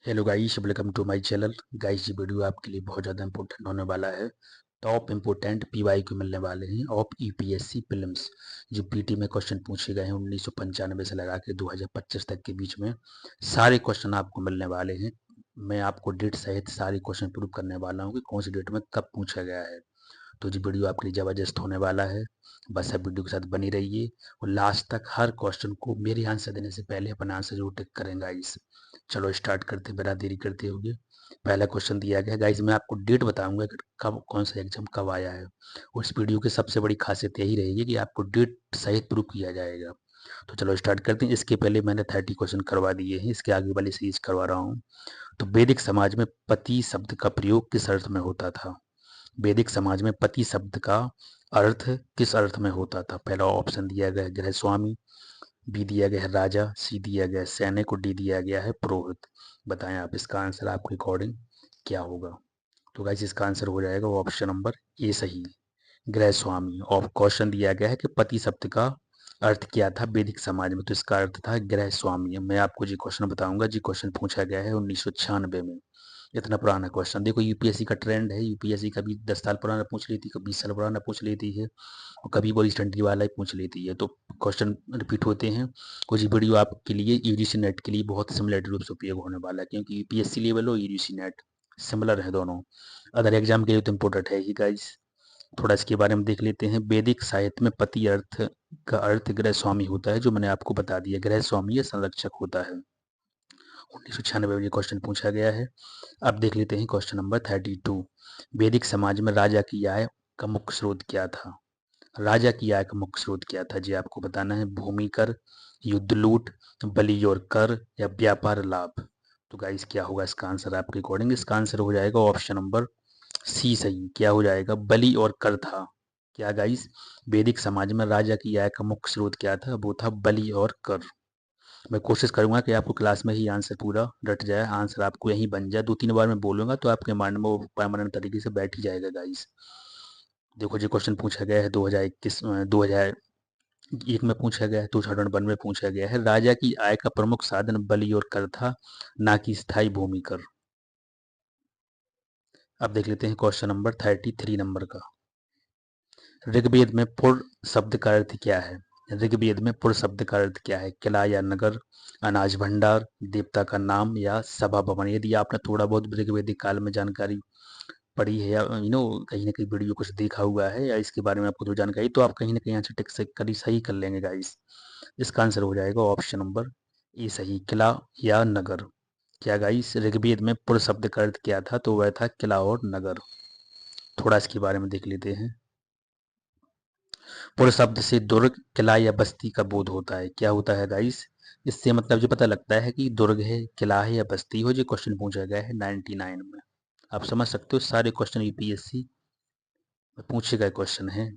Hello guys, welcome to my channel. Guys, ये video आपके लिए बहुत ज़्यादा इंपॉर्टेंट होने वाला है। टॉप इंपॉर्टेंट पीवाईक्यू मिलने वाले हैं ऑफ यूपीएससी प्रीलिम्स। जो पीटी में क्वेश्चन पूछे गए हैं 1995 से लगा के 2025 तक के बीच में सारे क्वेश्चन आपको मिलने वाले हैं। मैं आपको डेट सहित सारे क्वेश्चन प्रूव करने वाला हूँ कि कौन सी डेट में कब पूछा गया है। तो जी वीडियो आपके लिए ज़बरदस्त होने वाला है। बस आप वीडियो के साथ बनी रहिए और लास्ट तक हर क्वेश्चन को मेरे आंसर देने से पहले अपना आंसर जरूर टिक करें गाइस। चलो स्टार्ट करते बिना देरी करते हुए। पहला क्वेश्चन दिया गया गाइस, मैं आपको डेट बताऊंगा कि कब कौन सा एग्जाम कब आया है। उस वीडियो की सबसे बड़ी खासियत यही रहेगी कि आपको डेट सहित प्रूव किया जाएगा। तो चलो स्टार्ट करते हैं। इसके पहले मैंने 30 क्वेश्चन करवा दिए हैं, इसके आगे वाली सीरीज करवा रहा हूँ। तो वैदिक समाज में पति शब्द का प्रयोग किस अर्थ में होता था? वैदिक समाज में पति शब्द का अर्थ किस अर्थ में होता था? पहला ऑप्शन दिया गया है गृह स्वामी, बी दिया गया है राजा, सी दिया गया है सैनिक और डी दिया गया है पुरोहित। बताएं आप, इसका आंसर आपके अकॉर्डिंग क्या होगा? तो गाइस, इसका आंसर हो जाएगा वो ऑप्शन नंबर ए सही, गृह स्वामी। और क्वेश्चन दिया गया है कि पति शब्द का अर्थ क्या था वैदिक समाज में, तो इसका अर्थ था गृह स्वामी। मैं आपको जी क्वेश्चन बताऊंगा। जी क्वेश्चन पूछा गया है 1996 में। इतना पुराना क्वेश्चन। देखो, यूपीएससी का ट्रेंड है, यूपीएससी कभी 10 साल पुराना पूछ लेती है, कभी 20 साल पुराना पूछ लेती है और कभी वो रिसेंटली वाला ही पूछ लेती है। तो क्वेश्चन रिपीट होते हैं। कुछ वीडियो आपके लिए यूजीसी नेट के लिए बहुत सिमिलर रूप से उपयोग होने वाला है, क्योंकि यूपीएससी लेवल और यूजीसी नेट सिमिलर है दोनों। अदर एग्जाम के लिए तो इम्पोर्टेंट है ही गाइस। थोड़ा इसके बारे में देख लेते हैं। वैदिक साहित्य में पति अर्थ का अर्थ गृह स्वामी होता है, जो मैंने आपको बता दिया। गृह स्वामी या संरक्षक होता है। 1996 में ये क्वेश्चन पूछा गया है। अब देख लेते हैं क्वेश्चन नंबर 32। वैदिक समाज में राजा की आय का मुख्य स्रोत क्या था? राजा की आय का मुख्य स्रोत क्या था जी? आपको बताना है। भूमि कर, युद्ध लूट, बलि और कर या व्यापार लाभ। तो गाइस, क्या होगा इसका आंसर आपके अकॉर्डिंग? इसका आंसर हो जाएगा ऑप्शन नंबर सी सही। क्या हो जाएगा? बलि और कर था। क्या गाइस? वैदिक समाज में राजा की आय का मुख्य स्रोत क्या था? वो था बलि और कर। मैं कोशिश करूंगा कि आपको क्लास में ही आंसर पूरा रट जाए, आंसर आपको यही बन जाए। 2-3 बार मैं बोलूंगा तो आपके माइंड में वो परमानेंट तरीके से बैठ ही जाएगा गाइस। देखो जी, क्वेश्चन पूछा गया है 2021 2001 में पूछा गया है, 2001 में पूछा गया है। राजा की आय का प्रमुख साधन बलि और कर था, ना कि स्थायी भूमि कर। अब देख लेते हैं क्वेश्चन नंबर 33 नंबर का। ऋग्वेद में पुर शब्द का अर्थ क्या है? ऋग्वेद में पुर शब्द का अर्थ क्या है? किला या नगर, अनाज भंडार, देवता का नाम या सभा भवन। यदि आपने थोड़ा बहुत ऋग्वेदिक काल में जानकारी पढ़ी है या कहीं ना कहीं वीडियो कुछ देखा हुआ है या इसके बारे में आपको जो जानकारी, तो आप कहीं ना कहीं आंसर टिक से करी सही कर लेंगे गाइस। इसका आंसर हो जाएगा ऑप्शन नंबर ए सही, किला या नगर। क्या गाइस? ऋग्वेद में पुर शब्द का अर्थ क्या था? तो वह था किला और नगर। थोड़ा इसके बारे में देख लेते हैं। पुर शब्द से दुर्ग, किला या बस्ती का बोध होता है। क्या होता है गाइस? इससे मतलब जो पता लगता है कि दुर्ग है, किला है या बस्ती हो। जो क्वेश्चन पूछा गया है 99 में। आप समझ सकते हो, सारे क्वेश्चन यूपीएससी में पूछे गए क्वेश्चन हैं।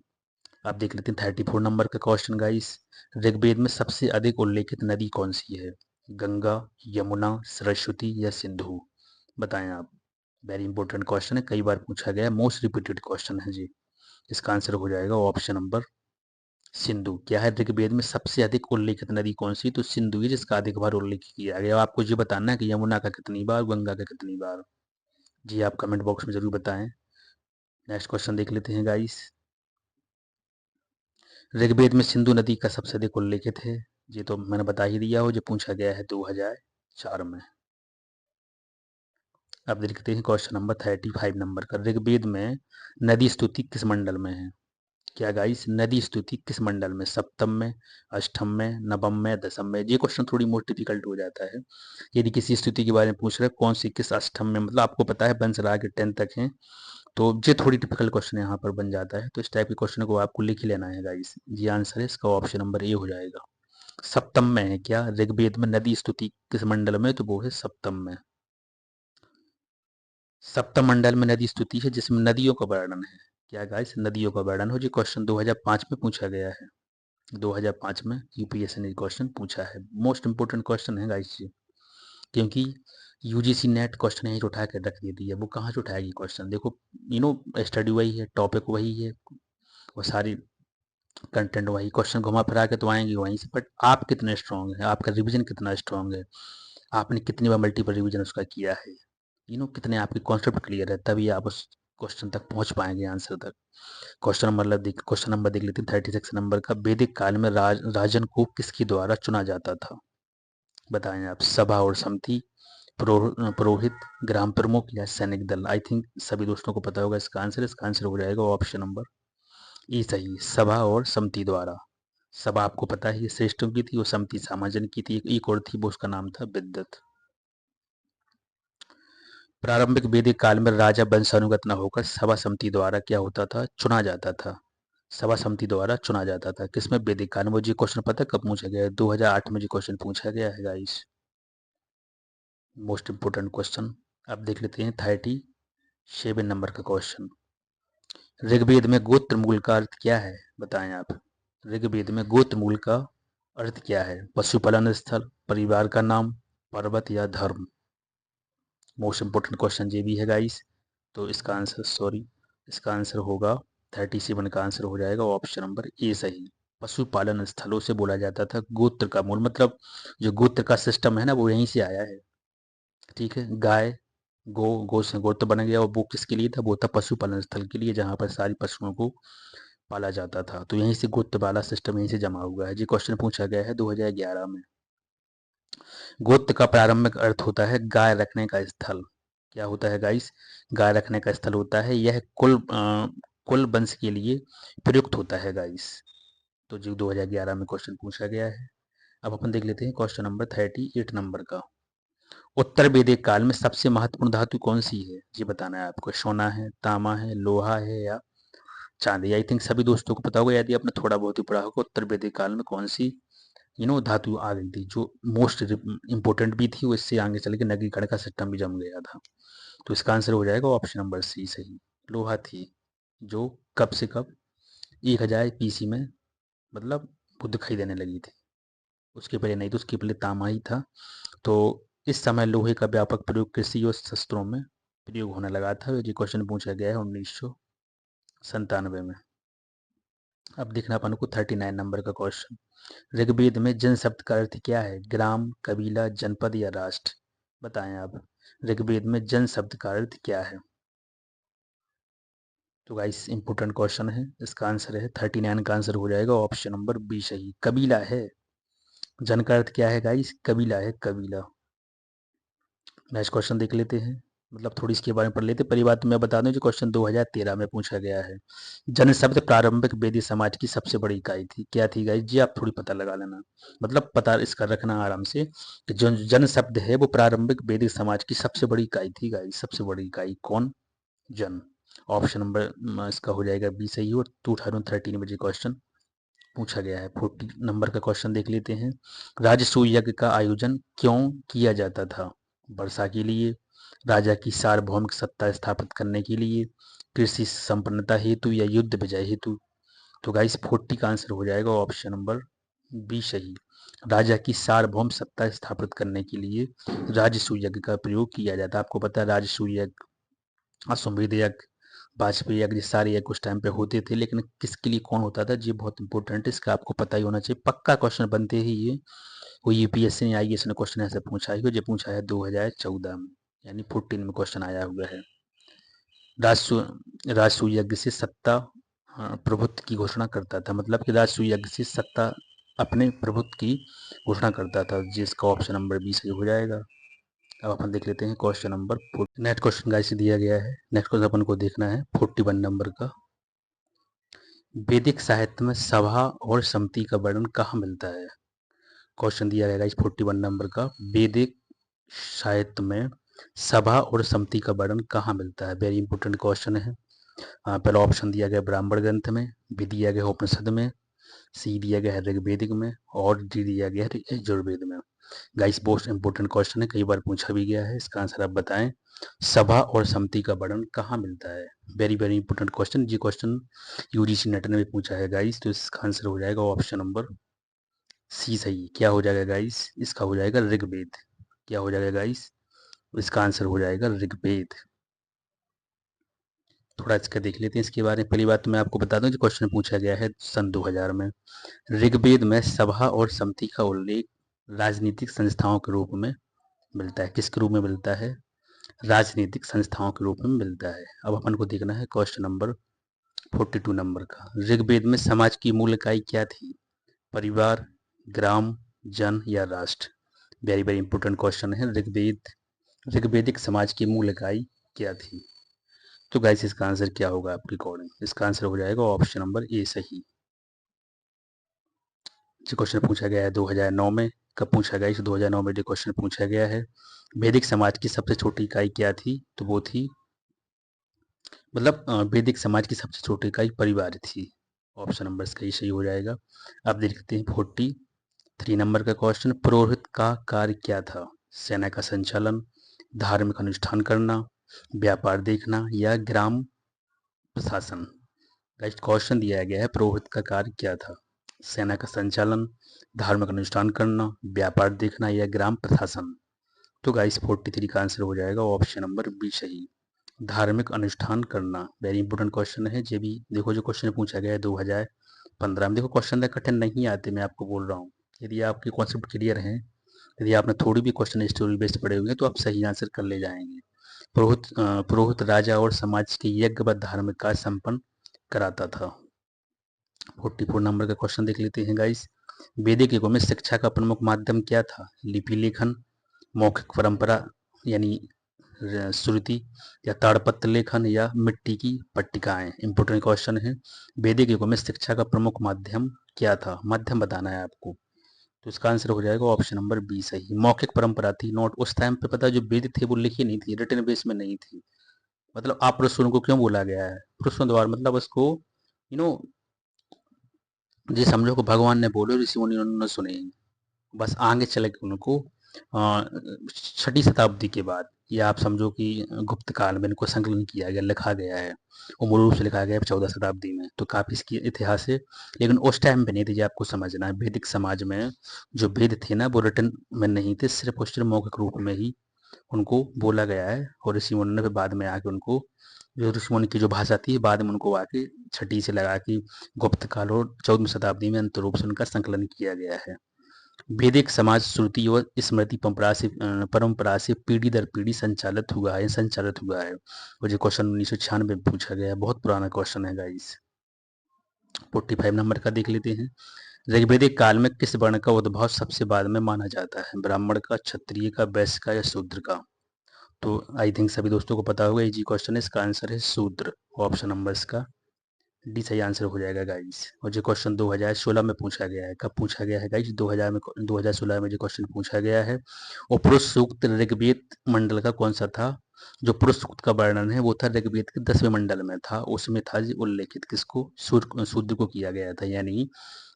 आप देख लेते हैं 34 नंबर का क्वेश्चन गाइस। ऋग्वेद में सबसे अधिक उल्लेखित नदी कौन सी है? गंगा, यमुना, सरस्वती या सिंधु। बताएं आप। वेरी इंपॉर्टेंट क्वेश्चन है, कई बार पूछा गया, मोस्ट रिपीटेड क्वेश्चन है जी। इसका आंसर हो जाएगा ऑप्शन नंबर सिंधु। क्या है? ऋग्वेद में सबसे अधिक उल्लेखित नदी कौन सी? तो सिंधु है, जिसका अधिक बार उल्लेख किया गया। आपको ये बताना है कि यमुना का कितनी बार, गंगा का कितनी बार। जी आप कमेंट बॉक्स में जरूर बताएं। नेक्स्ट क्वेश्चन देख लेते हैं गाइस। ऋग्वेद में सिंधु नदी का सबसे अधिक उल्लेखित है। ये तो मैंने बता ही दिया हो, जो पूछा गया है 2004 में। अब देखते हैं क्वेश्चन नंबर 35 नंबर का। ऋग्वेद में नदी स्तुति किस मंडल में है? क्या गाइस? नदी स्तुति किस मंडल में? सप्तम में, अष्टम में, नवम में, दसम में। ये क्वेश्चन थोड़ी मोर डिफिकल्ट हो जाता है। यदि किसी स्तुति के बारे में पूछ रहे हैं, कौन सी किस अष्टम में, मतलब आपको पता है वंश राग के 10 तक है, तो ये थोड़ी डिफिकल्ट क्वेश्चन यहाँ पर बन जाता है। तो इस टाइप के क्वेश्चन को आपको लिख ही लेना है गाइस। ये आंसर है इसका, ऑप्शन नंबर ए हो जाएगा। सप्तम में है क्या? ऋग्वेद में नदी स्तुति किस मंडल में? तो वो है सप्तम में। सप्तम मंडल में नदी स्तुति है, जिसमें नदियों का वर्णन है। क्या गाइस? नदियों का वर्णन हो। जी क्वेश्चन 2005 में पूछा गया है। 2005 में यूपीएससी ने क्वेश्चन पूछा है। मोस्ट इंपोर्टेंट क्वेश्चन है गाइस ये, क्योंकि यूजीसी नेट क्वेश्चन यहीं उठा के रख देती है। वो कहाँ से उठाएगी क्वेश्चन? देखो, स्टडी वही है, टॉपिक वही है और सारी कंटेंट वही, क्वेश्चन घुमा फिरा के तो आएंगे वहीं से। बट आप कितने स्ट्रांग हैं, आपका रिवीजन कितना स्ट्रांग है, आपने कितनी बार मल्टीपल रिवीजन उसका किया है, कितने आपके कॉन्सेप्ट क्लियर है, तभी आप उस क्वेश्चन तक पहुंच पाएंगे, आंसर तक। क्वेश्चन नंबर देख लेते हैं 36 नंबर का। वैदिक काल में राजन को किसके द्वारा चुना जाता था? बताएं आप। सभा और समिति, पुरोहित, ग्राम प्रमुख या सैनिक दल? आई थिंक सभी दोस्तों को पता होगा इसका आंसर हो जाएगा ऑप्शन नंबर ई सही, सभा और समिति द्वारा। सभा आपको पता है ये श्रेष्ठों की थी, वो समिति सामाजन की थी, एक और थी वो उसका नाम था विद्वत। प्रारंभिक वैदिक काल में राजा वंशानुगत न होकर सभा समिति द्वारा क्या होता था? चुना जाता था। सभा समिति द्वारा चुना जाता था। किसमें? वैदिक काल में। मुझे क्वेश्चन पता है कब पूछा गया है? 2008 में जो क्वेश्चन पूछा गया है गाइस, मोस्ट इंपोर्टेंट क्वेश्चन। अब देख लेते हैं 37 नंबर का क्वेश्चन। ऋग्वेद में गोत्र मूल का अर्थ क्या है? बताएं आप। ऋग्वेद में गोत्र मूल का अर्थ क्या है? पशुपालन स्थल, परिवार का नाम, पर्वत या धर्म? मोस्ट इंपोर्टेंट क्वेश्चन ये भी है गाइस। तो इसका आंसर होगा 37 का आंसर हो जाएगा ऑप्शन नंबर ए सही। पशुपालन स्थलों से बोला जाता था गोत्र का मूल, मतलब जो गोत्र का सिस्टम है ना वो यहीं से आया है। ठीक है, गाय, गो से गोत्र बन गया, और वो किसके लिए था? वो था पशुपालन स्थल के लिए, जहाँ पर सारी पशुओं को पाला जाता था। तो यहीं से गोत्र वाला सिस्टम यहीं से जमा हुआ है। जी क्वेश्चन पूछा गया है 2011 में। गोत्र का प्रारंभिक अर्थ होता है गाय रखने का स्थल। क्या होता है गाइस? गाय रखने का स्थल होता है। यह कुल वंश के लिए प्रयुक्त होता है गाइस। तो जी 2011 में क्वेश्चन पूछा गया है। अब अपन देख लेते हैं क्वेश्चन नंबर 38 नंबर का। उत्तर वैदिक काल में सबसे महत्वपूर्ण धातु कौन सी है? जी बताना है आपको। सोना है, तांबा है, लोहा है या चांदी? आई थिंक सभी दोस्तों को पता होगा, यदि आपने थोड़ा बहुत ही पढ़ा होगा, उत्तर वैदिक काल में कौन सी धातु आ गई थी जो मोस्ट इंपोर्टेंट भी थी, वो इससे आगे चल के नगरीकरण का सिस्टम भी जम गया था। तो इसका आंसर हो जाएगा ऑप्शन नंबर सी सही, लोहा थी। जो कब से कब 1000 पीसी में, मतलब वो दिखाई देने लगी थी। उसके पहले नहीं, तो उसके पहले तांबा ही था। तो इस समय लोहे का व्यापक प्रयोग कृषि और शस्त्रों में प्रयोग होने लगा था। ये क्वेश्चन पूछा गया है 1997 में। अब देखना अपन को 39 नंबर का क्वेश्चन। ऋग्वेद में जन शब्द का अर्थ क्या है? ग्राम, कबीला, जनपद या राष्ट्र? बताएं आप। ऋग्वेद में जन शब्द का अर्थ क्या है? तो गाइस इंपोर्टेंट क्वेश्चन है। इसका आंसर है 39 का आंसर हो जाएगा ऑप्शन नंबर बी सही, कबीला है। जन का अर्थ क्या है गाइस? कबीला है, कबीला। नेक्स्ट क्वेश्चन देख लेते हैं, मतलब थोड़ी इसके बारे में पढ़ लेते हैं। पहली बात तो मैं बता दूं जो क्वेश्चन 2013 में पूछा गया है। जन शब्द प्रारंभिक वेदी समाज की सबसे बड़ी इकाई थी। क्या थी गाइस? जी आप थोड़ी पता लगा लेना, मतलब पता इसका रखना आराम से कि जो जन शब्द है वो प्रारंभिक वैदिक समाज की सबसे बड़ी इकाई थी गाइस। सबसे बड़ी इकाई कौन? जन। ऑप्शन नंबर इसका हो जाएगा बी सही। और 2013 में जो क्वेश्चन पूछा गया है। 40 नंबर का क्वेश्चन देख लेते हैं। राजसूय यज्ञ का आयोजन क्यों किया जाता था? वर्षा के लिए, राजा की सार्वभौमिक सत्ता स्थापित करने के लिए, कृषि संपन्नता हेतु या युद्ध विजय हेतु? तो गाइस 40 का आंसर हो जाएगा ऑप्शन नंबर बी सही। राजा की सार्वभौम सत्ता स्थापित करने के लिए राजसूय यज्ञ का प्रयोग किया जाता है। आपको पता है राजसूय यज्ञ, अश्वमेध यज्ञ, वाजपेयी यज्ञ, सारे यज्ञ उस टाइम पे होते थे, लेकिन किसके लिए कौन होता था ये बहुत इंपॉर्टेंट है, इसका आपको पता ही होना चाहिए। पक्का क्वेश्चन बनते ही ये कोई यूपीएससी ने आईएएस ने क्वेश्चन ऐसे पूछा है, जो पूछा है 2014 में, यानी 14 में क्वेश्चन आया हुआ है। राजसूय यज्ञ से सत्ता प्रभुत्व की घोषणा करता था, मतलब कि राजसूय यज्ञ से सत्ता अपने प्रभुत्व की घोषणा करता था, जिसका ऑप्शन नंबर बी सही हो जाएगा। अब अपन देख लेते हैं question number. Next question guys दिया गया है। नेक्स्ट क्वेश्चन अपन को देखना है 41 नंबर का। वैदिक साहित्य में सभा और समिति का वर्णन कहाँ मिलता है? क्वेश्चन दिया गया गाइस 41 नंबर का। वैदिक साहित्य में सभा और समिति का वर्णन कहाँ मिलता है? वेरी इंपोर्टेंट क्वेश्चन है। पहला ऑप्शन दिया गया ब्राह्मण ग्रंथ में, बी दिया गया उपनिषद में, सी दिया गया है ऋग्वेदिक में, और डी दिया गया है यजुर्वेद में। गाइस मोस्ट इंपोर्टेंट क्वेश्चन है, कई बार पूछा भी गया है। इसका आंसर आप बताएं। सभा और समिति का वर्णन कहाँ मिलता है? Very very important question. जी क्वेश्चन यूजीसी नेट ने भी पूछा है गाइस, तो इसका आंसर हो जाएगा ऑप्शन नंबर सी सही। क्या हो जाएगा गाइस? इसका हो जाएगा ऋग्वेद। क्या हो जाएगा गाइस? इसका आंसर हो जाएगा ऋग्वेद। थोड़ा इसका देख लेते हैं इसके बारे में। पहली बात तो मैं आपको बता दूं जो क्वेश्चन पूछा गया है सन 2000 में। ऋग्वेद में सभा और समिति का उल्लेख राजनीतिक संस्थाओं के रूप में मिलता है। किसके रूप में मिलता है? राजनीतिक संस्थाओं के रूप में मिलता है। अब अपन को देखना है क्वेश्चन नंबर 42 नंबर का। ऋग्वेद में समाज की मूल इकाई क्या थी? परिवार, ग्राम, जन या राष्ट्र? वेरी वेरी इंपॉर्टेंट क्वेश्चन है। ऋग्वेदिक समाज की मूल इकाई क्या थी? तो गाइस इसका आंसर क्या होगा आपके अकॉर्डिंग? इसका आंसर हो जाएगा ऑप्शन नंबर ए सही। जो क्वेश्चन पूछा गया है 2009 में। कब पूछा गया? इस 2009 में जो क्वेश्चन पूछा गया है। वैदिक समाज की सबसे छोटी इकाई क्या थी? तो वो थी, मतलब वैदिक समाज की सबसे छोटी इकाई परिवार थी। ऑप्शन नंबर इसका ही सही हो जाएगा। अब देखते हैं 43 नंबर का क्वेश्चन। पुरोहित का कार्य क्या था? सेना का संचालन, धार्मिक अनुष्ठान करना, व्यापार देखना या ग्राम प्रशासन? नेक्स्ट क्वेश्चन दिया गया है, पुरोहित का कार्य क्या था? सेना का संचालन, धार्मिक अनुष्ठान करना, व्यापार देखना या ग्राम प्रशासन? तो गाइस 43 का आंसर हो जाएगा ऑप्शन नंबर बी सही, धार्मिक अनुष्ठान करना। वेरी इंपॉर्टेंट क्वेश्चन है। जे भी देखो, जो क्वेश्चन पूछा गया है 2015 में। देखो क्वेश्चन कठिन नहीं आते, मैं आपको बोल रहा हूँ। यदि आपके कॉन्सेप्ट क्लियर हैं, यदि आपने थोड़ी भी क्वेश्चन स्टोरी बेस्ड पढ़े हुए हैं, तो आप सही आंसर कर ले जाएंगे। पुरोहित राजा और समाज के यज्ञ व धार्मिक कार्य संपन्न कराता था। 44 नंबर का क्वेश्चन देख लेते हैं गाइस। वैदिक युगों में शिक्षा का प्रमुख माध्यम क्या था? लिपि लेखन, मौखिक परंपरा यानी श्रुति, या ताड़पत्र लेखन या मिट्टी की पट्टिकाएं? इंपोर्टेंट क्वेश्चन है। वैदिक युगों में शिक्षा का प्रमुख माध्यम क्या था? माध्यम बताना है आपको। तो इसका आंसर हो जाएगा ऑप्शन नंबर बी सही, मौखिक परंपरा थी। नोट उस टाइम पे पता है जो वेद थे वो लिखी नहीं थी, रिटन बेस में नहीं थी। मतलब आप पुरुषों को क्यों बोला गया है पुरुषों द्वारा? मतलब उसको यू नो जी समझो को भगवान ने बोले, ऋषि मुनि उन्होंने सुने। बस आगे चले के उनको छठी शताब्दी के बाद, या आप समझो कि गुप्त काल में इनको संकलन किया गया, लिखा गया है। वो मूल रूप से लिखा गया है 14 शताब्दी में। तो काफी इसकी इतिहास है, लेकिन उस टाइम पे नहीं थी। जो आपको समझना है, वैदिक समाज में जो वेद थे ना, वो रिटन में नहीं थे, सिर्फ और सिर्फ मौखिक रूप में ही उनको बोला गया है। और ऋषि मुनि ने फिर बाद में आके उनको, जो ऋषि मुनि की जो भाषा थी, बाद में उनको आके छठी से लगा के गुप्त काल और 14वीं शताब्दी में अंत रूप से उनका संकलन किया गया है। वैदिक समाज श्रुति और स्मृति परंपरा से पीढ़ी दर पीढ़ी संचालित हुआ है। और जो क्वेश्चन 1996 में पूछा गया है, बहुत पुराना क्वेश्चन है गाइस। 45 नंबर का देख लेते हैं। ऋग्वेदिक काल में किस वर्ण का उद्भव सबसे बाद में माना जाता है? ब्राह्मण का, क्षत्रिय का, वैश्य का या शूद्र का? तो आई थिंक सभी दोस्तों को पता होगा, इजी क्वेश्चन है। इसका आंसर है शूद्र। ऑप्शन नंबर इसका डी सही आंसर हो जाएगा गाइस। और जो क्वेश्चन 2016 में पूछा गया है, कब पूछा गया है गाइस? 2016 में जो क्वेश्चन पूछा गया है, वो पुरुष सूक्त ऋग्वेद मंडल का कौन सा था? जो पुरुष सूक्त का वर्णन है वो था ऋग्वेद के 10वें मंडल में था। उसमें था जी उल्लेखित, किसको? शूद्र को किया गया था। यानी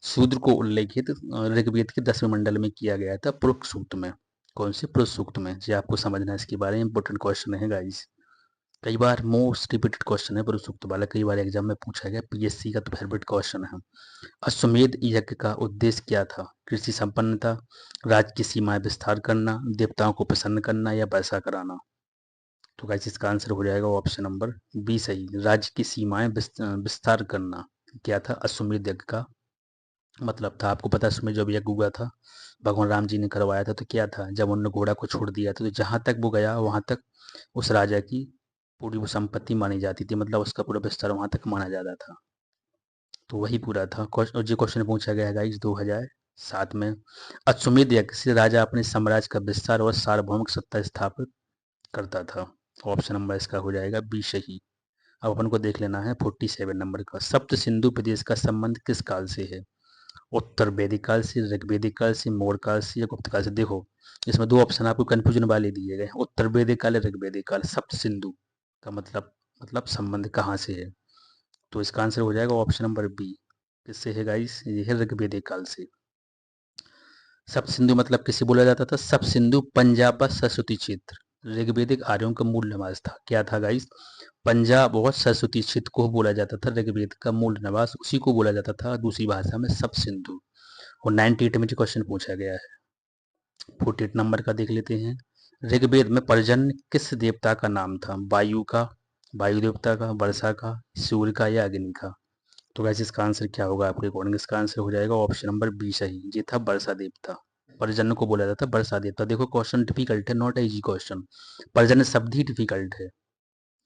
शूद्र को उल्लेखित ऋग्वेद के 10वें मंडल में किया गया था, पुरुष सूक्त में। कौन से? पुरुष सूक्त में। जी आपको समझना है इसके बारे में, इंपॉर्टेंट क्वेश्चन है गाइस। कई बार मोस्ट रिपीटेड क्वेश्चन है पुरुष सूक्त वाला, कई बार एग्जाम में पूछा गया, पीएससी का तो फेवरेट क्वेश्चन है। अश्वमेध यज्ञ का उद्देश्य क्या था? कृषि संपन्नता, राज्य की सीमाएं विस्तार करना, देवताओं को प्रसन्न करना या वर्षा कराना? तो गाइस इसका आंसर हो जाएगा ऑप्शन नंबर बी सही, राज्य की सीमाएं विस्तार करना। क्या था अश्वमेध यज्ञ का मतलब? था आपको पता है अश्वमेध जब यज्ञ हुआ था, भगवान राम जी ने करवाया था, तो क्या था? जब उन्होंने घोड़ा को छोड़ दिया था, तो जहां तक वो गया वहां तक उस राजा की पूरी वो संपत्ति मानी जाती थी, मतलब उसका पूरा विस्तार वहां तक माना जाता था। तो वही पूरा था। और जो क्वेश्चन पूछा गया है गाइस 2007 में, अश्वमेध यज्ञ से राजा अपने साम्राज्य का विस्तार और सार्वभौमिक सत्ता स्थापित करता था। ऑप्शन नंबर इसका हो जाएगा बी सही। अब अपन को देख लेना है 47 नंबर का। सप्त सिंधु प्रदेश का संबंध किस काल से है? उत्तर वैदिक काल से, ऋग्वेदिक काल से, मौर्य काल से या गुप्त काल से? देखो इसमें दो ऑप्शन आपको कंफ्यूजन वाले दिए गए हैं, उत्तर वैदिक काल या ऋग्वेदिक काल। सप्त सिंधु का मतलब संबंध कहाँ से है? तो इसका आंसर हो जाएगा ऑप्शन नंबर बी। किससे है गाइस? ये है ऋग्वेदिक काल से। सप्त सिंधु मतलब किसे बोला जाता था? सप्त सिंधु पंजाब व सरस्वती क्षेत्र ऋग्वेदिक आर्यों का मूल निवास था। क्या था गाइस? पंजाब और सरस्वती क्षेत्र को बोला जाता था ऋग्वेद का मूल निवास, उसी को बोला जाता था दूसरी भाषा में सप्त सिंधु। और 98 में जो क्वेश्चन पूछा गया है 48 नंबर का देख लेते हैं। ऋग्वेद में पर्जन्य किस देवता का नाम था? वायु का, वायु देवता का, वर्षा का, सूर्य का या अग्नि का? तो वैसे इसका आंसर क्या होगा आपके अकॉर्डिंग? इसका आंसर हो जाएगा ऑप्शन नंबर बी सही, ये था वर्षा देवता। पर्जन्य को बोला जाता है वर्षा देवता। देखो क्वेश्चन डिफिकल्ट है, नॉट इजी क्वेश्चन। पर्जन्य शब्द ही डिफिकल्ट है,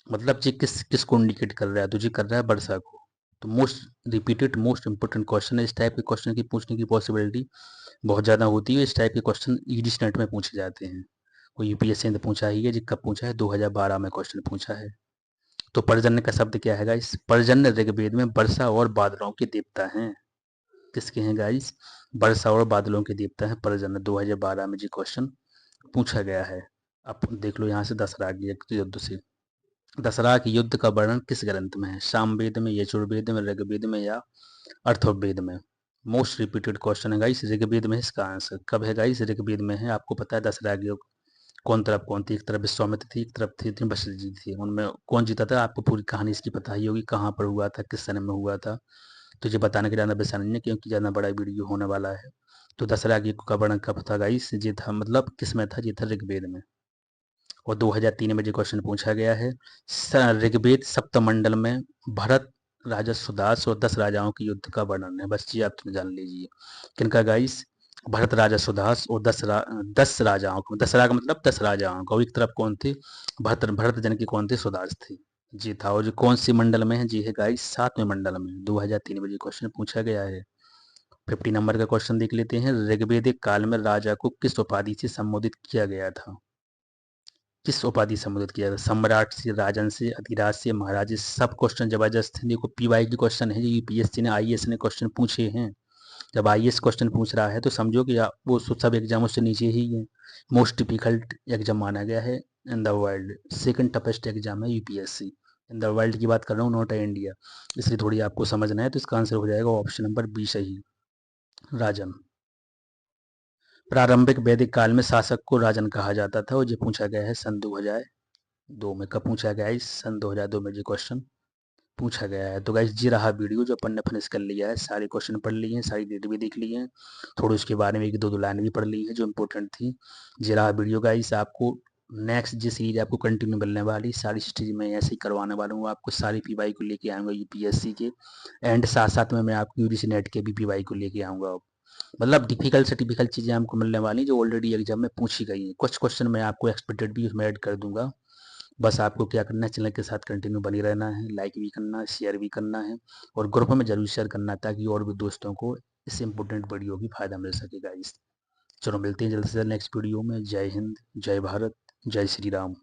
मतलब ये किसको इंडिकेट कर रहा है, तो ये कर रहा है वर्षा को। तो most repeated most important question है। इस टाइप के क्वेश्चन की पूछने की पॉसिबिलिटी बहुत ज़्यादा होती है। इस टाइप के क्वेश्चन ईडी नेट में पूछे जाते हैं। वो यूपीएससी ने पूछा ही है, जी कब पूछा है, 2012 में क्वेश्चन पूछा है। तो पर्जन्य का शब्द क्या है गाइस? पर्जन्य ऋग्वेद में वर्षा और बादलों के देवता हैं। किसके हैं गाइस? वर्षा और बादलों के देवता हैं पर्जन्य। 2012 में जी क्वेश्चन पूछा गया है। अब देख लो यहाँ से दशहरा के युद्ध से। दशहरा के युद्ध का वर्णन किस ग्रंथ में है? सामवेद में, यजुर्वेद में, ऋग्वेद में या अर्थवेद में? मोस्ट रिपीटेड क्वेश्चन है गाइस, ऋग्वेद में इसका आंसर। कब है गाइस? ऋग्वेद में है। आपको पता है दशहरा के युग कौन थी? एक तरफ विश्वामित्र थी, एक तरफ थी वशिष्ठ जी थी। उनमें कौन जीता था? आपको पूरी कहानी इसकी पता ही होगी, कहाँ पर हुआ था, किस समय में हुआ था। तो ये बताने के ज़्यादा विषय नहीं है, क्योंकि ज़्यादा बड़ा वीडियो होने वाला है। तो दशहरा के युग का वर्णन कब था गाइस? ये था, मतलब किस में था? ये था ऋग्वेद में। और 2003 में जो क्वेश्चन पूछा गया है, ऋग्वेद सप्तमंडल में भरत, राजा सुदास और 10 राजाओं के युद्ध का वर्णन है। बस ये आप जान लीजिए। किनका गाइस? भरत, राजा सुदास और 10 राजाओं को। दशहरा का मतलब 10 राजाओं का। और एक तरफ कौन थे? भरत जन के कौन थे? सुदास थे। जी था। और जो कौन सी मंडल में है? जी है गाइस 7वें मंडल में। 2003 में जो क्वेश्चन पूछा गया है। 50 नंबर का क्वेश्चन देख लेते हैं। ऋग्वेदिक काल में राजा को किस उपाधि से संबोधित किया गया था? किस उपाधि से संबोधित किया था? सम्राट से, राजन से, अधिराज से, महाराज से? सब क्वेश्चन जबरदस्त हैं। देखो पीवाई के क्वेश्चन है, यूपीएससी ने, आईएएस ने क्वेश्चन पूछे हैं। जब आईएएस क्वेश्चन पूछ रहा है तो समझो कि वो सब एग्जामों से नीचे ही है। मोस्ट डिफिकल्ट एग्जाम माना गया है in the world. Second toughest exam है यूपीएससी। इन द वर्ल्ड की बात कर रहा हूँ, नॉट इंडिया। इसलिए थोड़ी आपको समझना है। तो इसका आंसर हो जाएगा ऑप्शन नंबर बी सही, राजन। प्रारंभिक वैदिक काल में शासक को राजन कहा जाता था, और ये पूछा गया है सन 2002 में। कब पूछा गया है? सन 2002 में ये क्वेश्चन पूछा गया है। तो गाइस ये रहा वीडियो जो अपन ने फिनिश कर लिया है। सारे क्वेश्चन पढ़ लिए हैं, सारी डेट भी देख ली है, थोड़ी उसके बारे में एक दो लाइन भी पढ़ ली है जो इंपॉर्टेंट थी। ये रहा वीडियो गाइस। आपको नेक्स्ट जी सीरीज आपको कंटिन्यू मिलने वाली, सारी स्टेज में ऐसे ही करवाने वाला हूँ। आपको सारी पीवाई को लेके आऊँगा यूपीएससी के, एंड साथ साथ में मैं आपको यूजीसी नेट के भी पीवाई को लेके आऊँगा। मतलब डिफिकल्ट से डिफिकल्ट चीज़ें आपको मिलने वाली जो ऑलरेडी एग्जाम में पूछी गई हैं। कुछ क्वेश्चन मैं आपको एक्सपेक्टेड भी उसमें ऐड कर दूंगा। बस आपको क्या करना है, चैनल के साथ कंटिन्यू बनी रहना है, लाइक भी करना है, शेयर भी करना है, और ग्रुप में जरूर शेयर करना है, ताकि और भी दोस्तों को इस इंपॉर्टेंट वीडियो की फायदा मिल सकेगा। इस चलो मिलते हैं जल्द से जल्द नेक्स्ट वीडियो में। जय हिंद, जय भारत, जय श्री राम।